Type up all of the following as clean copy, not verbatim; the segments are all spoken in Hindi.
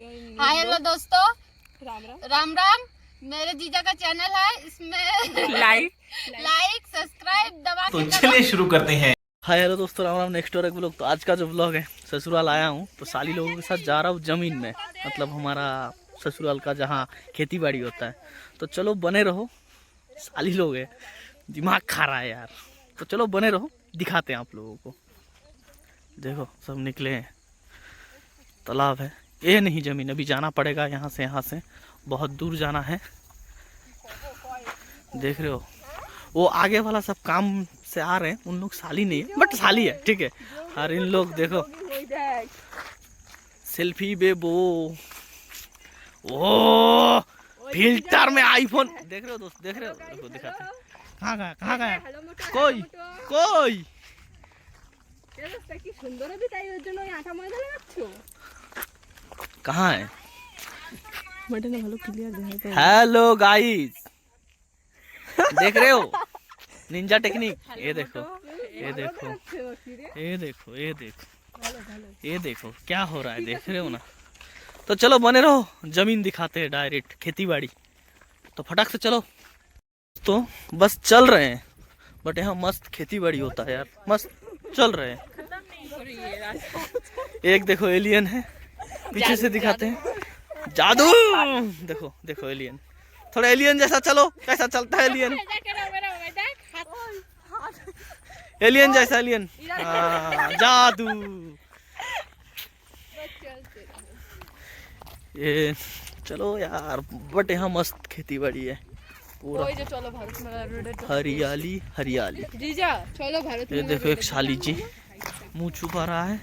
हाय हेलो दोस्तों, राम राम। मेरे जीजा का चैनल है, इसमें लाइक सब्सक्राइब दबा के तो चलिए शुरू करते हैं। हाय हेलो दोस्तों, राम राम। नेक्स्ट और एक ब्लॉग। तो आज का जो ब्लॉग है, ससुराल आया हूँ तो साली लोगों के साथ जा रहा हूँ जमीन में, मतलब हमारा ससुराल का जहाँ खेती बाड़ी होता है। तो चलो बने रहो, साली लोग है, दिमाग खा रहा है यार। तो चलो बने रहो, दिखाते हैं आप लोगों को। देखो सब निकले हैं, तालाब है, ये नहीं जमीन। अभी जाना पड़ेगा यहाँ से बहुत दूर जाना है। देख रहे हो, वो आगे वाला सब काम से आ रहे हैं, उन लोग साली नहीं है बट साली है, ठीक है। और इन लोग देखो सेल्फी बेबो, ओ फिल्टर में आईफोन। देख रहे हो दोस्त, देख रहे हो, देखो दिखाते हैं। कहाँ गया कोई कोई कहाँ है? हेलो गाइस, देख रहे हो निंजा टेक्निक। ये देखो ये देखो ये देखो ये देखो ये देखो क्या हो रहा है, देख रहे हो ना। तो चलो बने रहो, जमीन दिखाते हैं डायरेक्ट, खेती बाड़ी। तो फटाक से चलो। तो बस चल रहे हैं, बट यहाँ मस्त खेती बाड़ी होता है यार, मस्त चल रहे हैं। एक देखो एलियन है, पीछे से दिखाते हैं। जादू, देखो देखो एलियन, थोड़ा एलियन जैसा चलो। कैसा चलता है एलियन? एलियन जैसा एलियन, जादू। ये चलो यार, बट यहाँ मस्त खेती बाड़ी है, पूरा हरियाली हरियाली। ये देखो एक साली जी मुंह छुपा रहा है,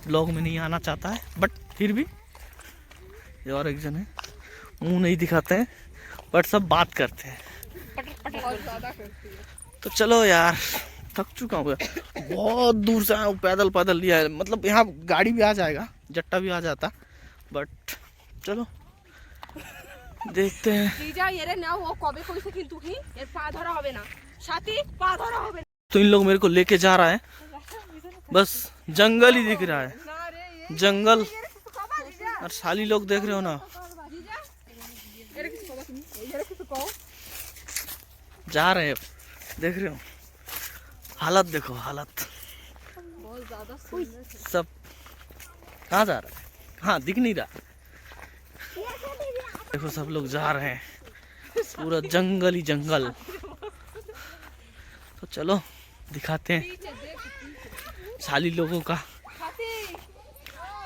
ब्लॉग में नहीं आना चाहता है, बट फिर भी। ये और एक जन है, मुंह नहीं दिखाते हैं बट सब बात करते हैं। तो चलो यार, थक चुका हूँ, बहुत दूर से आया हूँ, पैदल पैदल लिया है। मतलब यहाँ गाड़ी भी आ जाएगा, जट्टा भी आ जाता, बट चलो देखते हैं। तो इन लोग मेरे को लेके जा रहा है, बस जंगल ही दिख रहा है, जंगल। और साली लोग देख रहे हो ना, जा रहे हैं, देख रहे हो हालत, देखो हालत सब। कहाँ जा रहा है? हाँ दिख नहीं रहा, देखो सब लोग जा रहे हैं, पूरा जंगल ही जंगल। तो चलो दिखाते हैं साली लोगों का,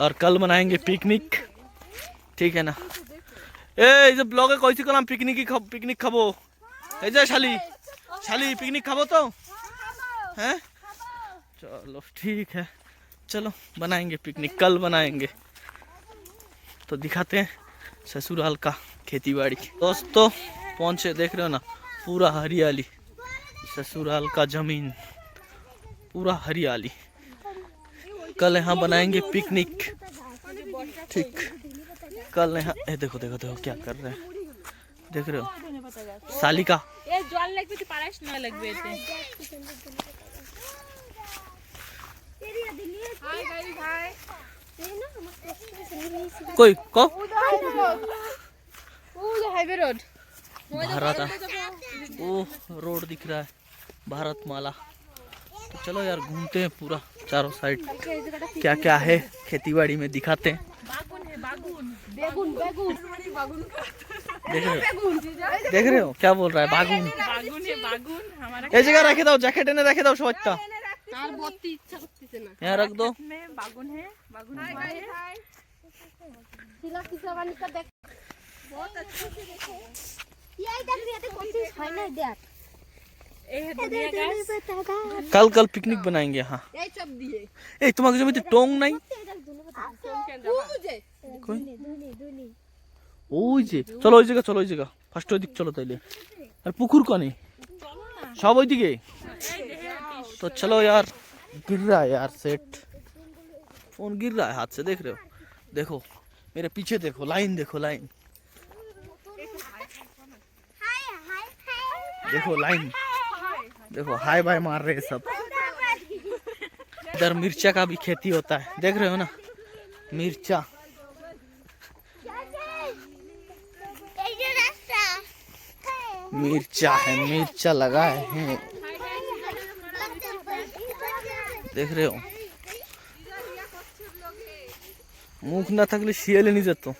और कल मनाएंगे पिकनिक, ठीक है ना। ए जब ब्लॉग है कोई सी कलाम पिकनिक खाबो, ऐसा शाली शाली पिकनिक खाबो तो हैं। चलो ठीक है, चलो बनाएंगे पिकनिक, कल बनाएंगे। तो दिखाते हैं ससुराल का खेती बाड़ी। दोस्तों पहुंचे, देख रहे हो ना, पूरा हरियाली, ससुराल का जमीन पूरा हरियाली। कल यहाँ बनाएंगे पिकनिक, ठीक। कल यहाँ देखो देखो देखो क्या कर रहे हैं, देख रहे हो साली का। कोई को हाईवे रोड, भारत, ओ रोड दिख रहा है, भारत माला। तो चलो यार घूमते हैं पूरा चारों साइड, क्या क्या है खेती बाड़ी में दिखाते हैं। देख रहे हो क्या बोल रहा है, बागुन। ये जगह रखे दो, जैकेट ने रखे दो, सोचता यहाँ रख दो। कल कल पिकनिक बनाएंगे यहाँ। ए तुम्हारे जो में टोंग नहीं ওই যে, চলো ওই জায়গা, চলো ওই জায়গা ফার্স্ট, ওই দিক চলো তাইলে। আর পুকুর কনে সব ওইদিকে। तो चलो यार, गिर रहा है यार सेट, फोन गिर रहा है हाथ से, देख रहे हो, देखो मेरे पीछे देखो, लाइन देखो, लाइन देखो, लाइन देखो, हाय बाय मार रहे हैं सब। इधर मिर्चा का भी खेती होता है, देख रहे हो ना, मिर्चा। मिर्चा है, मिर्चा लगाए हैं, देख रहे हो। मुख ना थकले शियल नहीं जातो।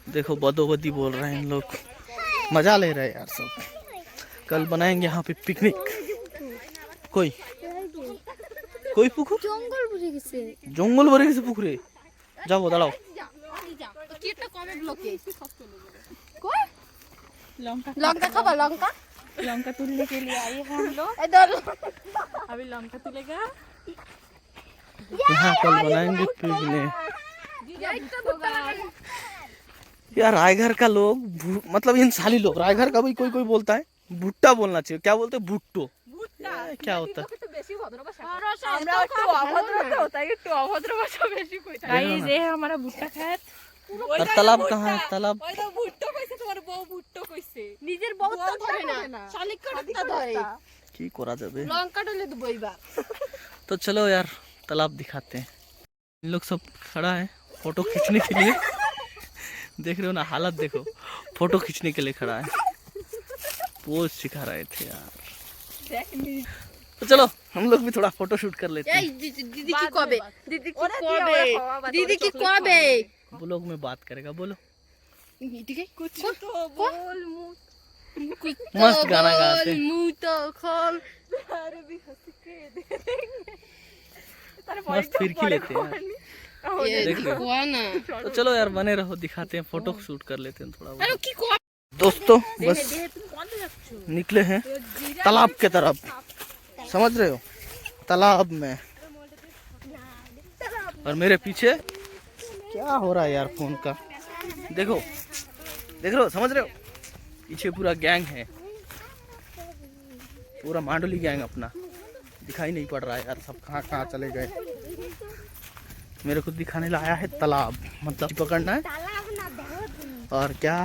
देखो बदोबदी बोल रहे हैं इन लोग, मजा ले रहे हैं यार सब। कल बनाएंगे यहाँ पे पिकनिक। कोई कोई पुकुर जंगल भरे गए पुकुरे जाओ दाड़ाओ। लंका खाबा लंका लंका तुलने के लिए आए हैं हम लोग। अभी लंका तुलेगा। यहाँ कल बनाएंगे पिकनिक। यार रायघर का लोग मतलब इन साली लोग, रायघर का भी कोई कोई बोलता है भुट्टा बोलना चाहिए। क्या बोलते हैं? भुट्टो। क्या होता है? गाइस ये है हमारा भुट्टा खेत। और तालाब कहाँ है? तालाब নিজের বহুত তো ধরে না শালিক কাটটা ধরে की करा जाबे। লঙ্কা ডলে দেবো এবার। तो चलो यार तालाब दिखाते हैं। इन लोग सब खड़ा है फोटो खींचने के लिए। देख रहे हो ना हालत, देखो फोटो खींचने के लिए खड़ा है। पोज सिखा रहे थे यार। तो चलो हम लोग भी थोड़ा फोटो शूट कर लेते हैं। दीदी की कबे दीदी की कबे दीदी की कबे ब्लॉग में बात करेगा, बोलो। कुछ तो बोल मस्त गाना गाते हैं। मुंह तो खोल मस्त फिरकी लेते हैं यार। ये देख रहे हो? को ना तो चलो यार बने रहो, दिखाते हैं, फोटो शूट कर लेते हैं थोड़ा बहुत। अरे की को दोस्तों बस निकले हैं तालाब के तरफ, समझ रहे हो, तालाब में। और मेरे पीछे क्या हो रहा है यार फोन का, देखो देख रहे हो, समझ रहे हो, पीछे पूरा गैंग है, पूरा मांडोली गैंग अपना। दिखाई नहीं पड़ रहा है यार, सब कहाँ कहाँ चले गए। मेरे को दिखाने लाया है तालाब, मतलब पकड़ना है। और क्या,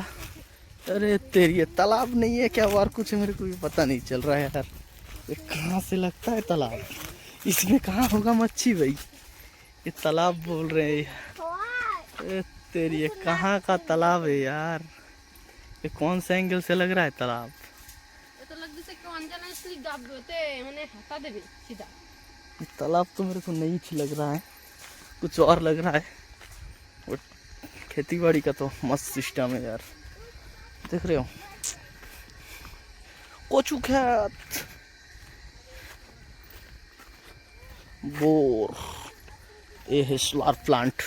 अरे तेरी ये तालाब नहीं है क्या और कुछ, मेरे को भी पता नहीं चल रहा है यार। ये कहाँ से लगता है तालाब, इसमें कहाँ होगा मच्छी भाई। ये तालाब बोल रहे हैं, तेरी ये कहाँ का तालाब है यार। ये कौन सा एंगल से लग रहा है तालाब। ये तो लग जैसे कि अंजना असली गाब होते उन्हें हटा देबे सीधा। ये तालाब तो मेरे को नहीं ही लग रहा है, कुछ और लग रहा है। वो खेती बाड़ी का तो मस्त सिस्टम है यार, देख रहे हो। कोचू खेत, बोर, ये है सोलर प्लांट।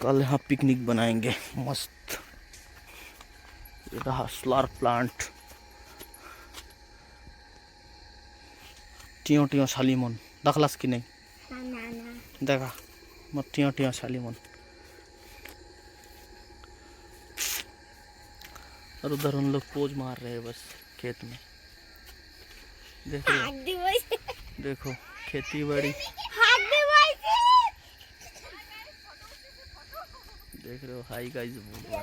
कल यहाँ पिकनिक बनाएंगे मस्त। ये रहा सोलर प्लांट। टियो टियो सालीमन दखलास की नहीं देखा मत, टियो टियो सालीमन। और उधर उन लोग पोज मार रहे हैं बस खेत में, देख रहे हो, देखो खेती बाड़ी देख रहे हो। हाई गाइस बोल रहा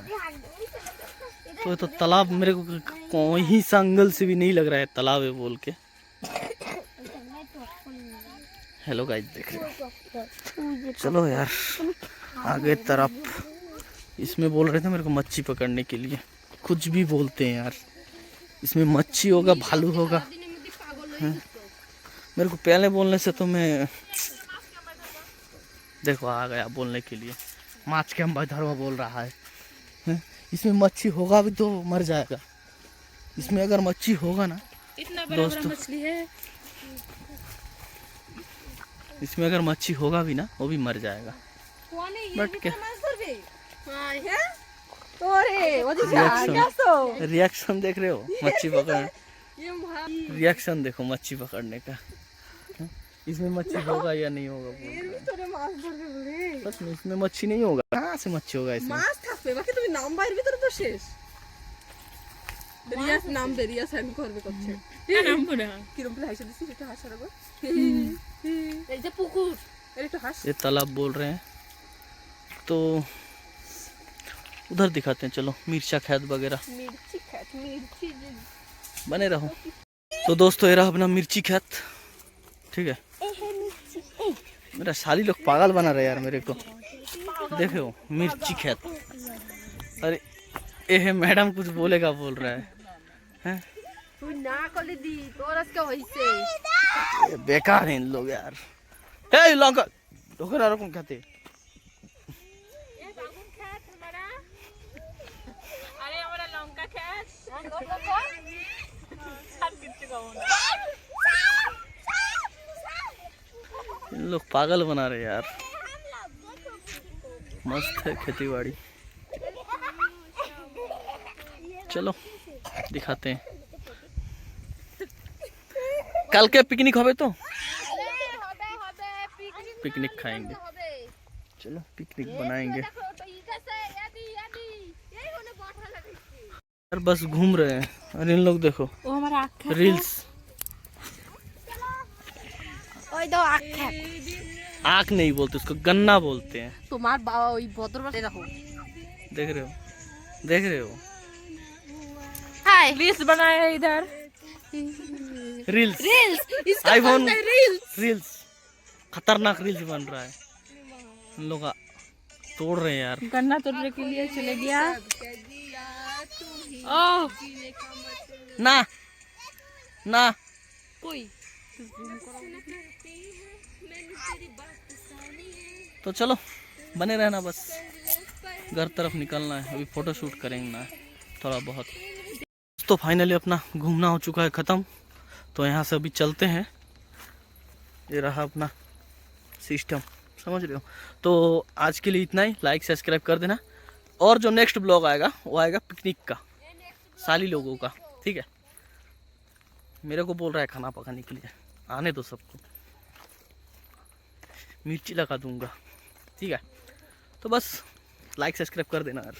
है। तो तालाब मेरे को कोई ही संगल से भी नहीं लग रहा है तालाब है बोल के। हेलो गाइस देख रहे हो। चलो यार आगे तरफ। इसमें बोल रहे थे मेरे को मच्छी पकड़ने के लिए, कुछ भी बोलते हैं यार। इसमें मच्छी होगा, भालू होगा। मेरे को पहले बोलने से तो मैं देखो आ गया बोलने के लिए। माछ के हम धरवा बोल रहा है। इसमें मच्छी होगा भी तो मर जाएगा। इसमें अगर मच्छी होगा ना इतना बड़ा मछली है, इसमें अगर मच्छी होगा भी ना वो भी मर जाएगा। बट क्या रिएक्शन देख रहे हो मच्छी पकड़, रिएक्शन देखो मच्छी पकड़ने का। इसमें मच्छी होगा या नहीं होगा, सच में इसमें मच्छी नहीं होगा। कहाँ से मच्छी होगा इसमें? नाम बेरिया सेंड করবে করছে নাম বলে কিরম প্লে হাসি দিছিস এটা হাসার গো এই যে পুকুর এর একটু হাস। ये तालाब बोल रहे हैं। तो उधर दिखाते हैं, चलो मिर्चा खेत वगैरह। मिर्ची खेत मिर्ची बने रहो। तो दोस्तों ये रहा अपना मिर्ची खेत, ठीक है। मेरा साली लोग पागल बना रहे यार मेरे को, देखे हो मिर्ची खेत। अरे ये मैडम कुछ बोलेगा बोल रहा है हैं? तू ना कले दी तोरस के होइसे ये बेकार हैं इन लोग यार। हे लंका ढोकर आ रखूं कहते ये बागुन खेत हमारा अरे हमारा लंका खेत सब किच्चू का होना इन लोग पागल बना रहे यार। मस्त है खेती बाड़ी। चलो दिखाते हैं। कल के पिकनिक होबे तो पिकनिक खाएंगे। चलो पिकनिक बनाएंगे यार। बस घूम रहे हैं और इन लोग देखो वो हमारा आँख रील्स। ओए दो आँख आँख नहीं बोलते उसको, गन्ना बोलते हैं। तुम्हार बाबा वही भद्र बने रहो। देख रहे हो, देख रहे हो हाय रील्स बनाया है इधर। Reels reels iPhone reels reels खतरनाक रील्स बन रहा है। इन लोग तोड़ रहे हैं यार। गन्ना तोड़ने के लिए चले गया। ओह ना ना कोई तो चलो बने रहना, बस घर तरफ निकलना है। अभी फोटो शूट करेंगे ना थोड़ा बहुत। तो फाइनली अपना घूमना हो चुका है ख़त्म। तो यहाँ से अभी चलते हैं। ये रहा अपना सिस्टम, समझ रहे हो। तो आज के लिए इतना ही। लाइक सब्सक्राइब कर देना। और जो नेक्स्ट ब्लॉग आएगा वो आएगा पिकनिक का, साली लोगों का। ठीक है, मेरे को बोल रहा है खाना पकाने के लिए, आने दो सबको, मिर्ची लगा दूंगा। ठीक है, तो बस लाइक सब्सक्राइब कर देना यार।